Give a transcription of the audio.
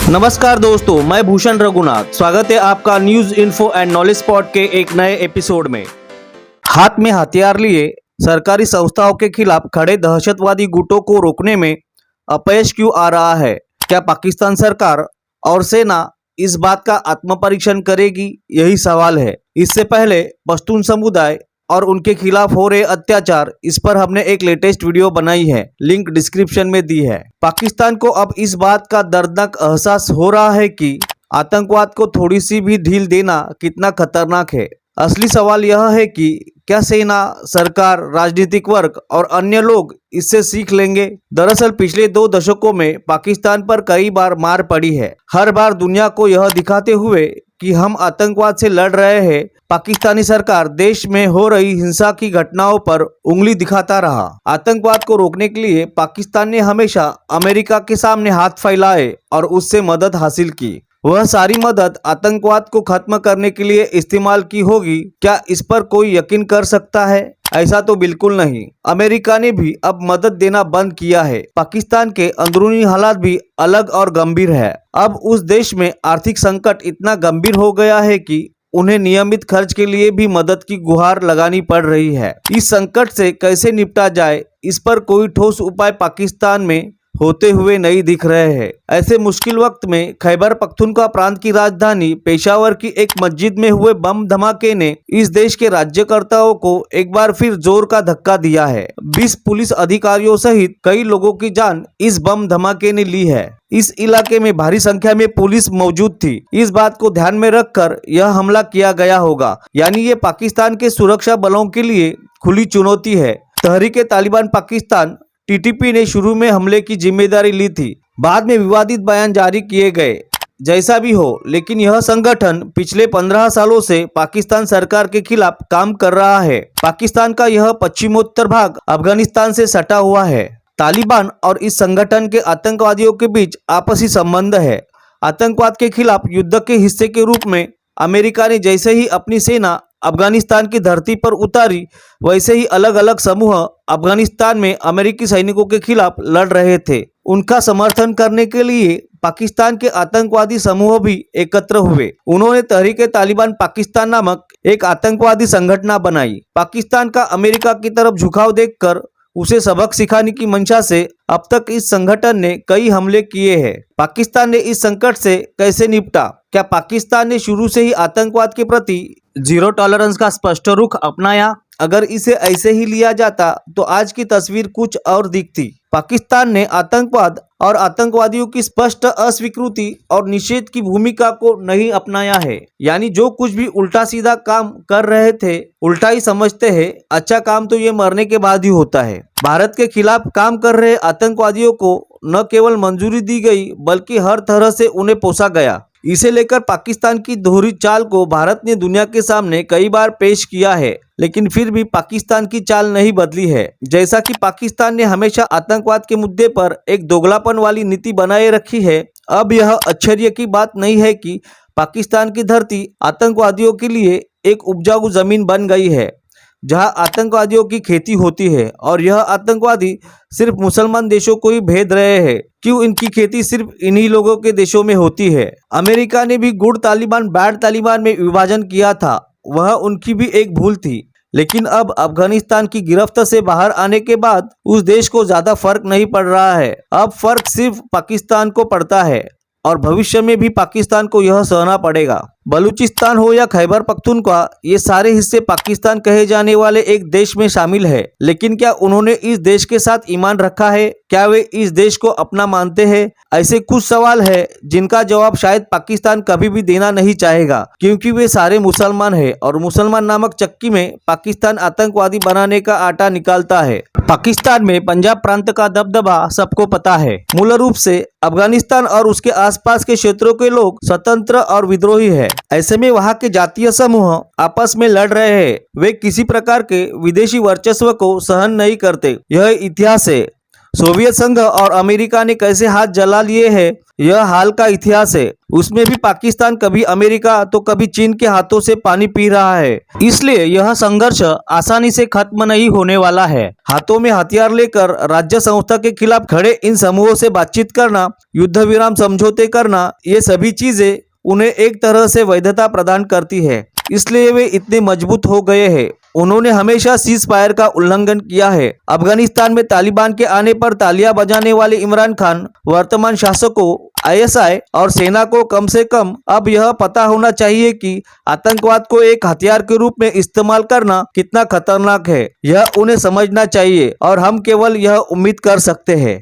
नमस्कार दोस्तों, मैं भूषण रघुनाथ। स्वागत है आपका news info and knowledge spot के एक नए एपिसोड में। हाथ में हथियार लिए सरकारी संस्थाओं के खिलाफ खड़े दहशतवादी गुटों को रोकने में अपयश क्यों आ रहा है? क्या पाकिस्तान सरकार और सेना इस बात का आत्मपरीक्षण करेगी? यही सवाल है। इससे पहले पश्तून समुदाय और उनके खिलाफ हो रहे अत्याचार, इस पर हमने एक लेटेस्ट वीडियो बनाई है, लिंक डिस्क्रिप्शन में दी है। पाकिस्तान को अब इस बात का दर्दनाक एहसास हो रहा है कि आतंकवाद को थोड़ी सी भी ढील देना कितना खतरनाक है। असली सवाल यह है कि क्या सेना, सरकार, राजनीतिक वर्ग और अन्य लोग इससे सीख लेंगे? दरअसल पिछले 2 दशकों में पाकिस्तान पर कई बार मार पड़ी है। हर बार दुनिया को यह दिखाते हुए कि हम आतंकवाद से लड़ रहे हैं, पाकिस्तानी सरकार देश में हो रही हिंसा की घटनाओं पर उंगली दिखाता रहा। आतंकवाद को रोकने के लिए पाकिस्तान ने हमेशा अमेरिका के सामने हाथ फैलाए और उससे मदद हासिल की। वह सारी मदद आतंकवाद को खत्म करने के लिए इस्तेमाल की होगी, क्या इस पर कोई यकीन कर सकता है? ऐसा तो बिल्कुल नहीं। अमेरिका ने भी अब मदद देना बंद किया है। पाकिस्तान के अंदरूनी हालात भी अलग और गंभीर है। अब उस देश में आर्थिक संकट इतना गंभीर हो गया है कि उन्हें नियमित खर्च के लिए भी मदद की गुहार लगानी पड़ रही है। इस संकट से कैसे निपटा जाए, इस पर कोई ठोस उपाय पाकिस्तान में होते हुए नहीं दिख रहे हैं। ऐसे मुश्किल वक्त में खैबर पख्तूनख्वा प्रांत की राजधानी पेशावर की एक मस्जिद में हुए बम धमाके ने इस देश के राज्यकर्ताओं को एक बार फिर जोर का धक्का दिया है। 20 पुलिस अधिकारियों सहित कई लोगों की जान इस बम धमाके ने ली है। इस इलाके में भारी संख्या में पुलिस मौजूद थी। इस बात को ध्यान में रखकर यह हमला किया गया होगा, यानी ये पाकिस्तान के सुरक्षा बलों के लिए खुली चुनौती है। तहरीक-ए-तालिबान पाकिस्तान टीटीपी ने शुरू में हमले की जिम्मेदारी ली थी, बाद में विवादित बयान जारी किए गए। जैसा भी हो, लेकिन यह संगठन पिछले 15 सालों से पाकिस्तान सरकार के खिलाफ काम कर रहा है। पाकिस्तान का यह पश्चिमोत्तर भाग अफगानिस्तान से सटा हुआ है। तालिबान और इस संगठन के आतंकवादियों के बीच आपसी संबंध है। आतंकवाद के खिलाफ युद्ध के हिस्से के रूप में अमेरिका ने जैसे ही अपनी सेना अफगानिस्तान की धरती पर उतारी, वैसे ही अलग अलग समूह अफगानिस्तान में अमेरिकी सैनिकों के खिलाफ लड़ रहे थे। उनका समर्थन करने के लिए पाकिस्तान के आतंकवादी समूह भी एकत्र हुए। उन्होंने तहरीक-ए-तालिबान पाकिस्तान नामक एक आतंकवादी संगठन बनाई। पाकिस्तान का अमेरिका की तरफ झुकाव देखकर उसे सबक सिखाने की मंशा से अब तक इस संगठन ने कई हमले किए हैं। पाकिस्तान ने इस संकट से कैसे निपटा? क्या पाकिस्तान ने शुरू से ही आतंकवाद के प्रति जीरो टॉलरेंस का स्पष्ट रुख अपनाया? अगर इसे ऐसे ही लिया जाता तो आज की तस्वीर कुछ और दिखती। पाकिस्तान ने आतंकवाद और आतंकवादियों की स्पष्ट अस्वीकृति और निषेध की भूमिका को नहीं अपनाया है। यानी जो कुछ भी उल्टा सीधा काम कर रहे थे, उल्टा ही समझते हैं। अच्छा काम तो ये मरने के बाद ही होता है। भारत के खिलाफ काम कर रहे आतंकवादियों को न केवल मंजूरी दी गई, बल्कि हर तरह से उन्हें पोसा गया। इसे लेकर पाकिस्तान की दोहरी चाल को भारत ने दुनिया के सामने कई बार पेश किया है, लेकिन फिर भी पाकिस्तान की चाल नहीं बदली है। जैसा कि पाकिस्तान ने हमेशा आतंकवाद के मुद्दे पर एक दोगलापन वाली नीति बनाए रखी है, अब यह आश्चर्य की बात नहीं है कि पाकिस्तान की धरती आतंकवादियों के लिए एक उपजाऊ जमीन बन गई है, जहां आतंकवादियों की खेती होती है। और यह आतंकवादी सिर्फ मुसलमान देशों को ही भेद रहे हैं। क्यों इनकी खेती सिर्फ इन्हीं लोगों के देशों में होती है? अमेरिका ने भी गुड तालिबान बैड तालिबान में विभाजन किया था, वह उनकी भी एक भूल थी। लेकिन अब अफगानिस्तान की गिरफ्त से बाहर आने के बाद उस देश को ज्यादा फर्क नहीं पड़ रहा है। अब फर्क सिर्फ पाकिस्तान को पड़ता है और भविष्य में भी पाकिस्तान को यह सहना पड़ेगा। बलूचिस्तान हो या खैबर पख्तूनख्वा, ये सारे हिस्से पाकिस्तान कहे जाने वाले एक देश में शामिल है। लेकिन क्या उन्होंने इस देश के साथ ईमान रखा है? क्या वे इस देश को अपना मानते हैं? ऐसे कुछ सवाल है जिनका जवाब शायद पाकिस्तान कभी भी देना नहीं चाहेगा, क्योंकि वे सारे मुसलमान हैं और मुसलमान नामक चक्की में पाकिस्तान आतंकवादी बनाने का आटा निकालता है। पाकिस्तान में पंजाब प्रांत का दबदबा सबको पता है। मूल रूप से अफगानिस्तान और उसके आसपास के क्षेत्रों के लोग स्वतंत्र और विद्रोही है। ऐसे में वहां के जातीय समूह आपस में लड़ रहे हैं। वे किसी प्रकार के विदेशी वर्चस्व को सहन नहीं करते। यह इतिहास है। सोवियत संघ और अमेरिका ने कैसे हाथ जला लिए हैं यह हाल का इतिहास है। उसमें भी पाकिस्तान कभी अमेरिका तो कभी चीन के हाथों से पानी पी रहा है। इसलिए यह संघर्ष आसानी से खत्म नहीं होने वाला है। हाथों में हथियार लेकर राज्य संस्था के खिलाफ खड़े इन समूहों से बातचीत करना, युद्ध विराम समझौते करना, ये सभी चीजें उन्हें एक तरह से वैधता प्रदान करती है। इसलिए वे इतने मजबूत हो गए हैं। उन्होंने हमेशा सीज फायर का उल्लंघन किया है। अफगानिस्तान में तालिबान के आने पर तालियां बजाने वाले इमरान खान वर्तमान शासकों, आईएसआई और सेना को कम से कम अब यह पता होना चाहिए कि आतंकवाद को एक हथियार के रूप में इस्तेमाल करना कितना खतरनाक है। यह उन्हें समझना चाहिए और हम केवल यह उम्मीद कर सकते हैं।